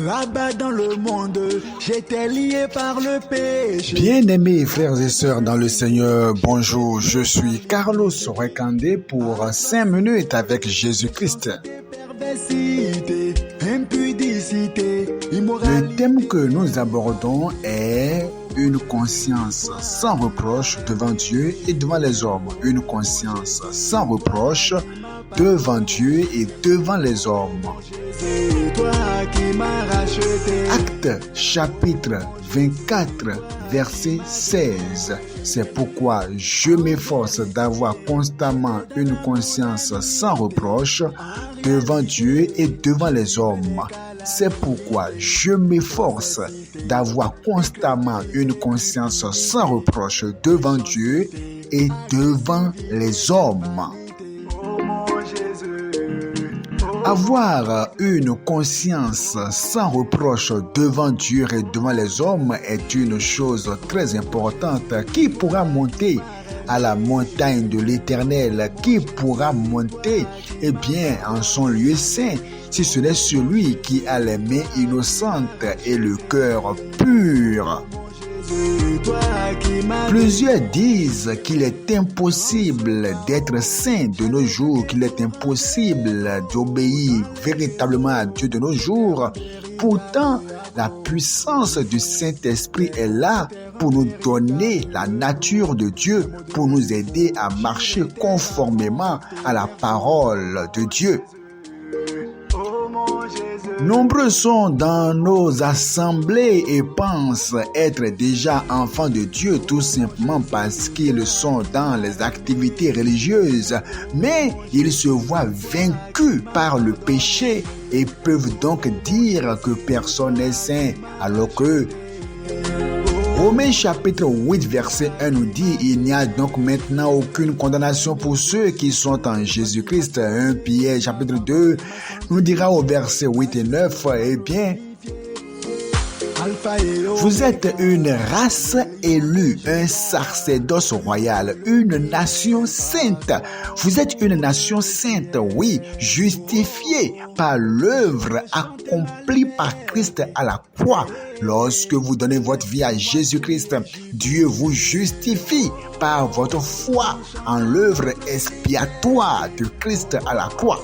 Là-bas dans le monde, j'étais lié par le péché. Bien-aimés frères et sœurs dans le Seigneur, bonjour, je suis Carlos Rekandé pour 5 minutes avec Jésus-Christ. Perversité, impudicité, immoralité. Le thème que nous abordons est une conscience sans reproche devant Dieu et devant les hommes. Une conscience sans reproche devant Dieu et devant les hommes. C'est toi qui m'as racheté. Actes chapitre 24, verset 16. C'est pourquoi je m'efforce d'avoir constamment une conscience sans reproche devant Dieu et devant les hommes. C'est pourquoi je m'efforce d'avoir constamment une conscience sans reproche devant Dieu et devant les hommes. Avoir une conscience sans reproche devant Dieu et devant les hommes est une chose très importante qui pourra monter à la montagne de l'Éternel, qui pourra monter en son lieu saint, si ce n'est celui qui a les mains innocentes et le cœur pur. Plusieurs disent qu'il est impossible d'être saint de nos jours, qu'il est impossible d'obéir véritablement à Dieu de nos jours. Pourtant, la puissance du Saint-Esprit est là pour nous donner la nature de Dieu, pour nous aider à marcher conformément à la parole de Dieu. Nombreux sont dans nos assemblées et pensent être déjà enfants de Dieu tout simplement parce qu'ils sont dans les activités religieuses, mais ils se voient vaincus par le péché et peuvent donc dire que personne n'est saint, alors que Romains chapitre 8 verset 1 nous dit « Il n'y a donc maintenant aucune condamnation pour ceux qui sont en Jésus-Christ ». 1 Pierre chapitre 2 nous dira au verset 8 et 9 vous êtes une race élue, un sacerdoce royal, une nation sainte. Vous êtes une nation sainte, oui, justifiée par l'œuvre accomplie par Christ à la croix. Lorsque vous donnez votre vie à Jésus-Christ, Dieu vous justifie par votre foi en l'œuvre expiatoire de Christ à la croix.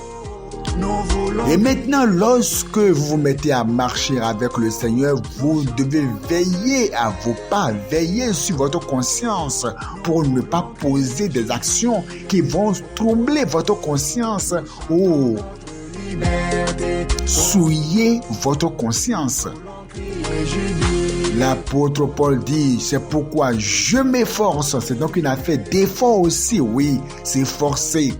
Et maintenant, lorsque vous vous mettez à marcher avec le Seigneur, vous devez veiller à vos pas, veiller sur votre conscience pour ne pas poser des actions qui vont troubler votre conscience ou souiller votre conscience. L'apôtre Paul dit, c'est pourquoi je m'efforce. C'est donc une affaire d'effort aussi, oui, s'efforcer.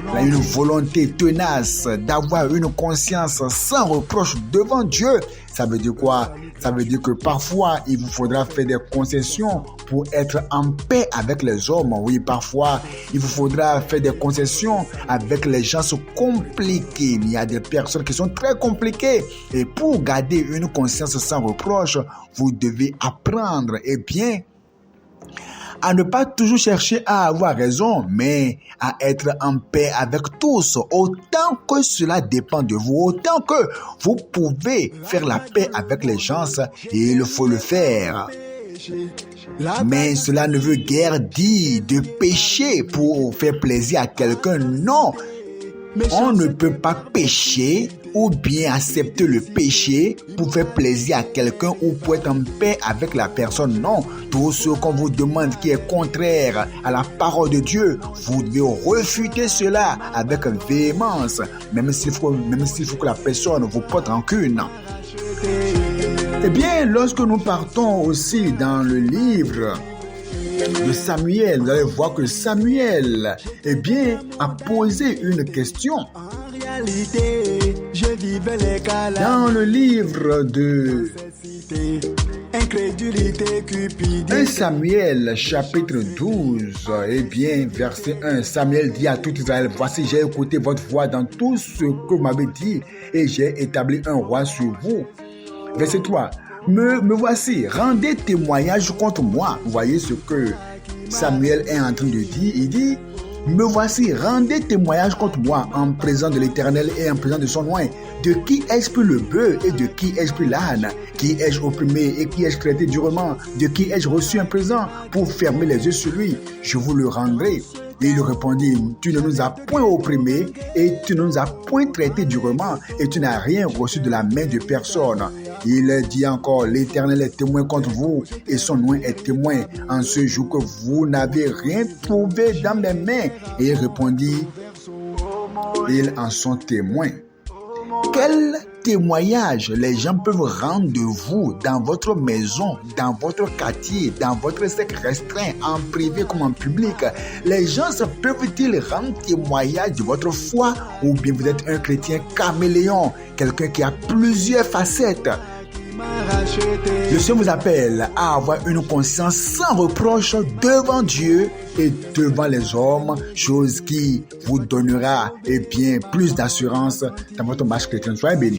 Il a une volonté tenace d'avoir une conscience sans reproche devant Dieu. Ça veut dire quoi? Ça veut dire que parfois, il vous faudra faire des concessions pour être en paix avec les hommes. Oui, parfois, il vous faudra faire des concessions avec les gens compliqués. Il y a des personnes qui sont très compliquées. Et pour garder une conscience sans reproche, vous devez apprendre, à ne pas toujours chercher à avoir raison, mais à être en paix avec tous, autant que cela dépend de vous, autant que vous pouvez faire la paix avec les gens, et il faut le faire. Mais cela ne veut guère dire de pécher pour faire plaisir à quelqu'un, non. On ne peut pas pécher ou bien accepter le péché pour faire plaisir à quelqu'un ou pour être en paix avec la personne. Non, tout ce qu'on vous demande qui est contraire à la parole de Dieu, vous devez refuter cela avec véhémence, même s'il faut que la personne vous porte rancune. Lorsque nous partons aussi dans le livre de Samuel, vous allez voir que Samuel, a posé une question. Dans le livre de 1 Samuel chapitre 12, verset 1, Samuel dit à tout Israël, voici j'ai écouté votre voix dans tout ce que vous m'avez dit et j'ai établi un roi sur vous. Verset 3, me voici, rendez témoignage contre moi. Vous voyez ce que Samuel est en train de dire. Il dit, me voici, rendez témoignage contre moi en présence de l'Éternel et en présence de son oint. De qui ai-je pris le bœuf et de qui ai-je pris l'âne? Qui ai-je opprimé et qui ai-je traité durement? De qui ai-je reçu un présent pour fermer les yeux sur lui? Je vous le rendrai. Et il répondit, tu ne nous as point opprimés et tu ne nous as point traités durement et tu n'as rien reçu de la main de personne. Il dit encore, l'Éternel est témoin contre vous et son nom est témoin en ce jour que vous n'avez rien trouvé dans mes mains. Et il répondit, ils en sont témoins. Quel témoignage les gens peuvent rendre de vous dans votre maison, dans votre quartier, dans votre cercle restreint, en privé comme en public? Les gens peuvent-ils rendre témoignage de votre foi ou bien vous êtes un chrétien caméléon, quelqu'un qui a plusieurs facettes? Le Seigneur vous appelle à avoir une conscience sans reproche devant Dieu et devant les hommes, chose qui vous donnera plus d'assurance dans votre marche chrétienne. Soyez bénis.